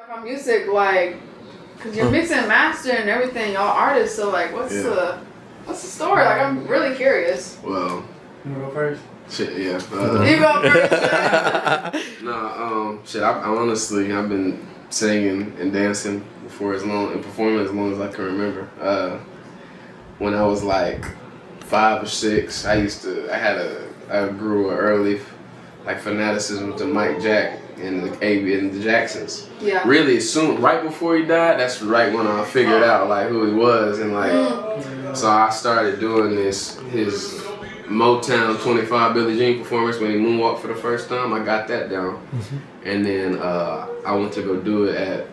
Like on music, like, cause you're mixing and mastering and everything, all artists. So like, what's the story? Like, I'm really curious. Well, you wanna go first? Shit, yeah. You go first. Shit. I honestly, I've been singing and dancing for as long and performing as long as I can remember. When I was like 5 or 6, I grew an early like fanaticism to Mike Jack and the Jacksons. Yeah. Really, soon, right before he died, that's right when I figured out like who he was, and like, so I started doing his Motown 25 Billie Jean performance when he moonwalked for the first time. I got that down, and then I went to go do it at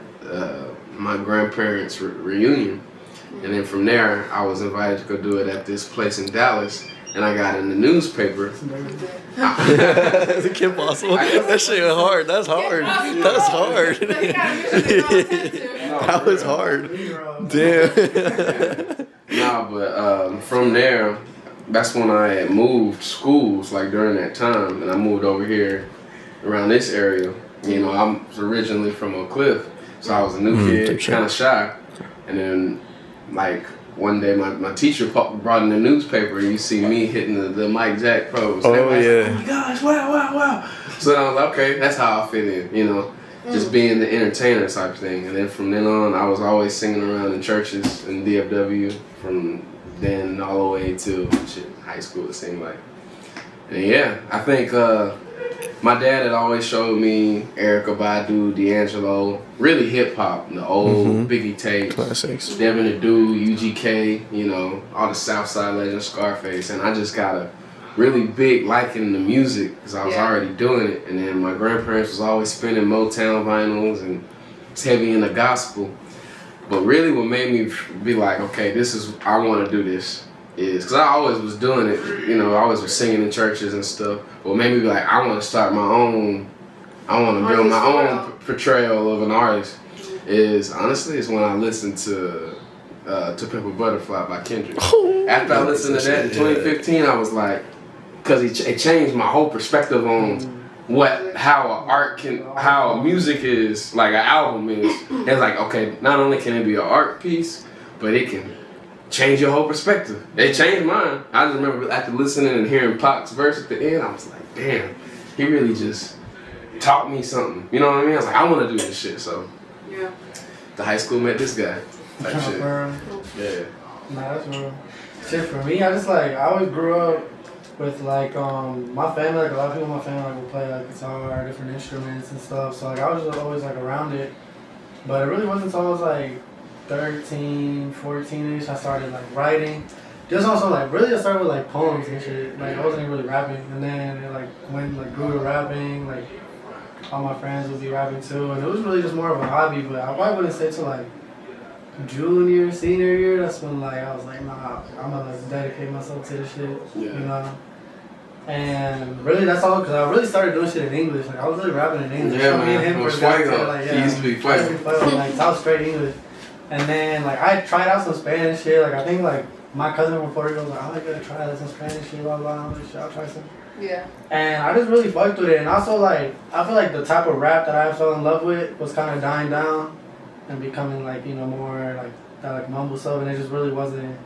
my grandparents' reunion, and then from there I was invited to go do it at this place in Dallas. And I got in the newspaper. Kim Possible. That shit was hard. That's hard. That's hard. That was hard. Damn. Nah, but from there, that's when I had moved schools, like during that time. And I moved over here around this area. You know, I'm originally from Oak Cliff. So I was a new kid, kind of shy. And then, like, one day my teacher brought in the newspaper and you see me hitting the Mike Jack pose. Oh, yeah. yeah. Like, oh my gosh, wow. So I was like, okay, that's how I fit in, you know, just being the entertainer type thing. And then from then on, I was always singing around in churches in DFW from then all the way to high school, it seemed like. And yeah, I think my dad had always showed me Erykah Badu, D'Angelo, really hip hop, the old Biggie tapes, classics, Devin the Dude, UGK, you know, all the Southside legends, Scarface, and I just got a really big liking the music because I was already doing it. And then my grandparents was always spinning Motown vinyls and it's heavy in the gospel. But really, what made me be like, okay, I want to do this. Is because I always was doing it, you know, I always was singing in churches and stuff. But made me be like, I want to start my own, I want to build my own portrayal of an artist. Is honestly, it's when I listened to Pimp a Butterfly by Kendrick. After I listened to that in 2015, I was like, because it changed my whole perspective on how music is, like an album is. It's like, okay, not only can it be an art piece, but it can change your whole perspective. It changed mine. I just remember after listening and hearing Pac's verse at the end, I was like, damn, he really just taught me something. You know what I mean? I was like, I want to do this shit. So, the high school met this guy. Type shit. Yeah. Nah, that's real. Shit, for me, I always grew up with like my family, like a lot of people in my family like would play like guitar, different instruments and stuff. So like I was just always like around it. But it really wasn't until I was like 13, 14-ish, I started like writing. Just also like really I started with like poems and shit. Like I wasn't even really rapping. And then it like went like grew to rapping, like all my friends would be rapping too. And it was really just more of a hobby, but I probably wouldn't say till like junior, senior year, that's when like I was like, nah, I'm gonna like dedicate myself to this shit. You know? And really that's all because I really started doing shit in English. Like I was really rapping in English. Yeah, man. It was Fuego. He used to be Fuego. Like top straight English. And then like I tried out some Spanish shit. Like I think like my cousin from Puerto Rico was like, I gotta try some Spanish shit, blah blah. I'm like, shit, I'll try some. Yeah. And I just really fucked with it. And also like I feel like the type of rap that I fell in love with was kind of dying down and becoming like, you know, more like that like mumble stuff, and it just really wasn't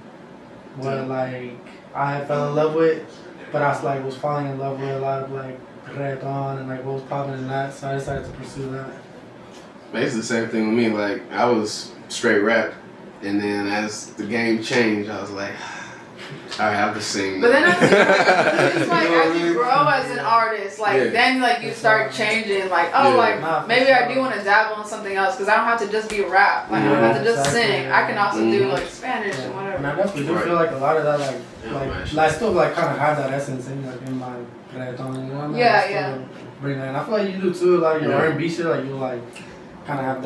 what like I fell in love with. But I was falling in love with a lot of like reggaeton and like what was popping in that, so I decided to pursue that. Basically the same thing with me. Like I was straight rap, and then as the game changed, I was like, I have to sing. But then it's like as you grow as an artist, like then like you start changing, like like maybe I do want to dabble in something else because I don't have to just be rap. Like I don't have to just sing. I can also do like Spanish and whatever. And I definitely do feel like a lot of that like I still like kind of have that essence in like in my reggaeton. You know what I mean? Yeah. Bring that. And I feel like you do too. Like your R&B shit, like you like kind of have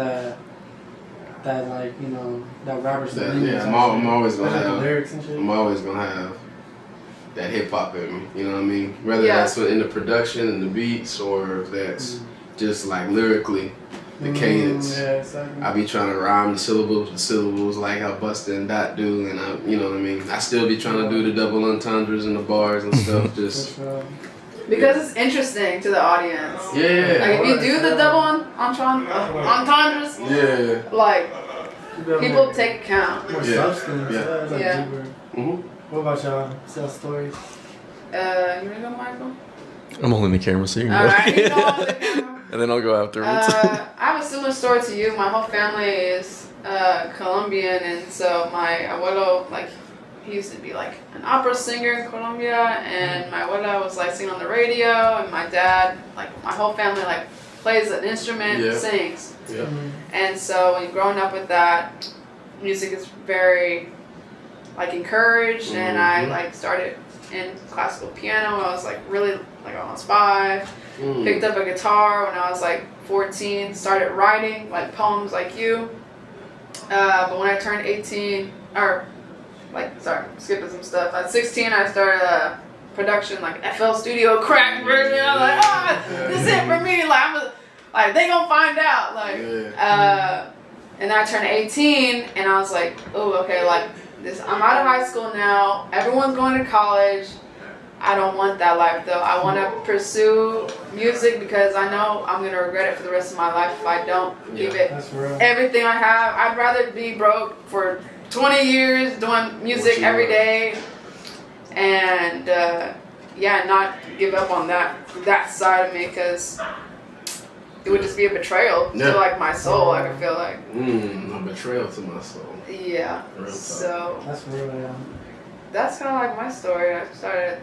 that like, you know, that rapper stuff. I'm always gonna have lyrics and shit. I'm always gonna have that hip hop in me. You know what I mean? Whether that's in the production and the beats, or if that's just like lyrically, the cadence. Yeah, exactly. I be trying to rhyme the syllables like how Busta and Dot do, and you know what I mean. I still be trying to do the double entendres and the bars and stuff. Just. Because it's interesting to the audience. Yeah. Like if you do the double entendres, Yeah. Like people take account. more Yeah. substance. Yeah. It's like Yeah. deeper. Mhm. What about y'all? Tell stories. You wanna go, Michael? I'm holding the camera, so you can All go. right, you know all the camera. And then I'll go afterwards. I have a similar story to you. My whole family is Colombian, and so my abuelo, like, he used to be like an opera singer in Colombia, and my abuela was like singing on the radio, and my dad, like, my whole family like plays an instrument, Yeah. sings, Yeah. and so when growing up with that, music is very like encouraged, and I like started in classical piano when I was like really like almost 5. Picked up a guitar when I was like 14. Started writing like poems like you. But when I turned 18, or like sorry, skipping some stuff. At 16, I started a production like FL Studio crack version. I was like, this is it for me. Like they gonna find out. Like, and then I turned 18, and I was like, oh, okay, like this. I'm out of high school now. Everyone's going to college. I don't want that life though. I want to pursue music because I know I'm gonna regret it for the rest of my life if I don't give it That's real. everything I have. I'd rather be broke for 20 years doing music every day, and not give up on that side of me, because it would just be a betrayal to like my soul. I could feel like A betrayal to my soul. yeah. Real talk. So That's real. Yeah. that's kind of like my story. I started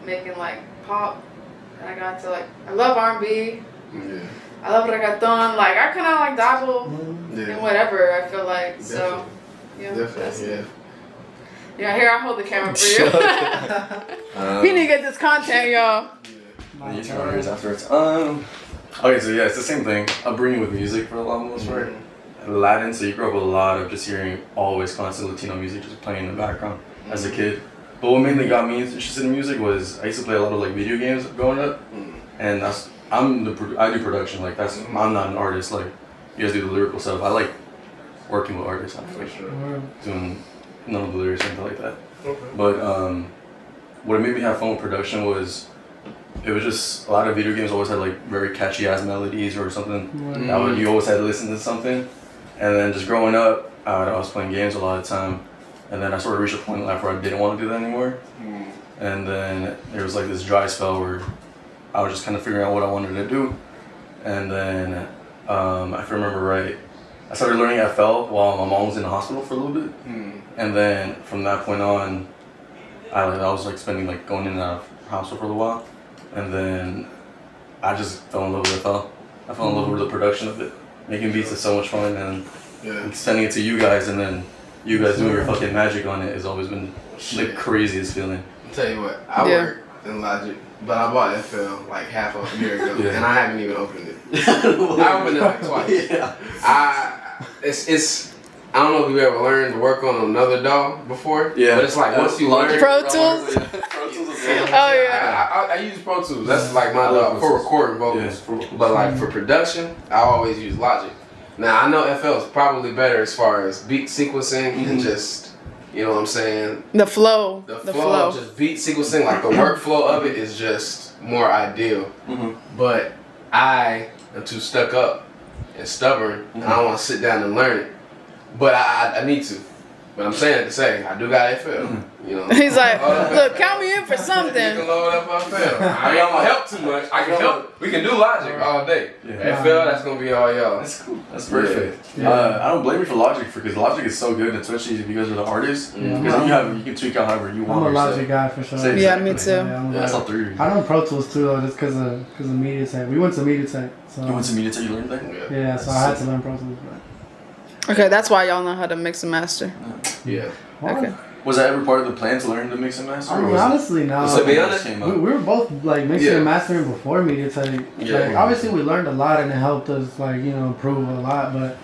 making like pop, and I got to like I love R&B. Yeah. I love reggaeton. Like I kind of like dabble Yeah. in whatever I feel like. So yeah, that's Definitely. it. Yeah. Yeah, here I hold the camera for you. We need to get this content, y'all. You turn on yours afterwards. Okay, so yeah, it's the same thing. Upbringing with music for the most part. Latin, so you grew up with a lot of just hearing always constant Latino music just playing in the background as a kid. But what mainly got me interested in music was I used to play a lot of like video games growing up, and I do production. Like I'm not an artist. Like you guys do the lyrical stuff. I like working with artists. I feel like doing none of the lyrics or anything like that. Okay. But what made me have fun with production was it was just a lot of video games always had like very catchy ass melodies or something. You always had to listen to something. And then just growing up, I was playing games a lot of the time. And then I sort of reached a point in life where I didn't want to do that anymore. And then there was like this dry spell where I was just kind of figuring out what I wanted to do. And then, if I remember right, I started learning FL while my mom was in the hospital for a little bit. And then from that point on, I was like going in and out of the hospital for a little while. And then I just fell in love with FL. I fell in love with the production of it. Making beats is so much fun, and sending it to you guys, and then you guys doing your fucking magic on it has always been the craziest feeling. I'll tell you what, I work in Logic, but I bought FL like half a year ago, and I haven't even opened it. I opened it like twice. It's I don't know if you ever learned to work on another DAW before, but it's like once you learn Pro Tools. Oh yeah. I use Pro Tools. That's like my for recording vocals. But like for production, I always use Logic. Now I know FL is probably better as far as beat sequencing and just, you know what I'm saying? The flow. The flow of just beat sequencing, like the workflow of it is just more ideal. But I am too stuck up and stubborn, and I don't want to sit down and learn it. But I need to. But I'm saying to say, I do got FL. You know. He's like, look, count me in for something. You can load up FL. I ain't gonna help too much. I can help. We can do Logic all day. FL, that's gonna be all y'all. That's cool. That's perfect. I don't blame you for Logic because Logic is so good, especially if you guys are the artists. Because you can tweak out however you want. I'm a Logic guy for sure. Same. Yeah, me too. That's all three. I know Pro Tools too though, just because of Media Tech. We went to Media Tech. So You went to Media Tech, you learned that? yeah, so I had to learn Pro Tools. Okay, that's why y'all know how to mix and master. Yeah. Okay. Was that ever part of the plan to learn to mix and master? I mean, honestly, no. To be honest, we were both like mixing and mastering before Media Tech. Like, obviously, we learned a lot and it helped us improve a lot. But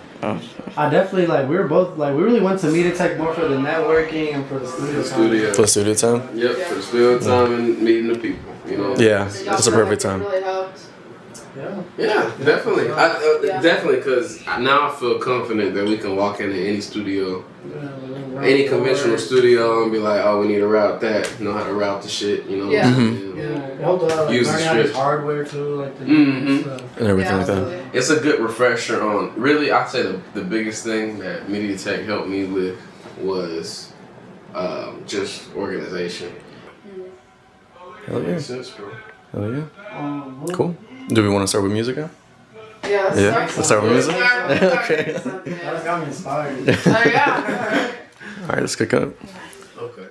I definitely we were both we really went to Media Tech more for the networking and for the studio. For studio time? Yep, for the studio time and meeting the people. You know. Yeah, that's a perfect time. Really helped. Yeah, definitely. Definitely, because now I feel confident that we can walk into any studio, any conventional studio, and be like, oh, we need to route that. Know how to route the shit, you know? It helped a lot, Use the learning how to use script. hardware too, the stuff. And everything like that. Absolutely. it's a good refresher on. Really, I'd say the biggest thing that Media Tech helped me with was just organization. Hell yeah. Makes sense, bro. Hell yeah. Cool. Do we want to start with music now? Yeah, Let's start with music. Okay. That got me inspired. Oh, yeah. All right, let's kick up. Okay.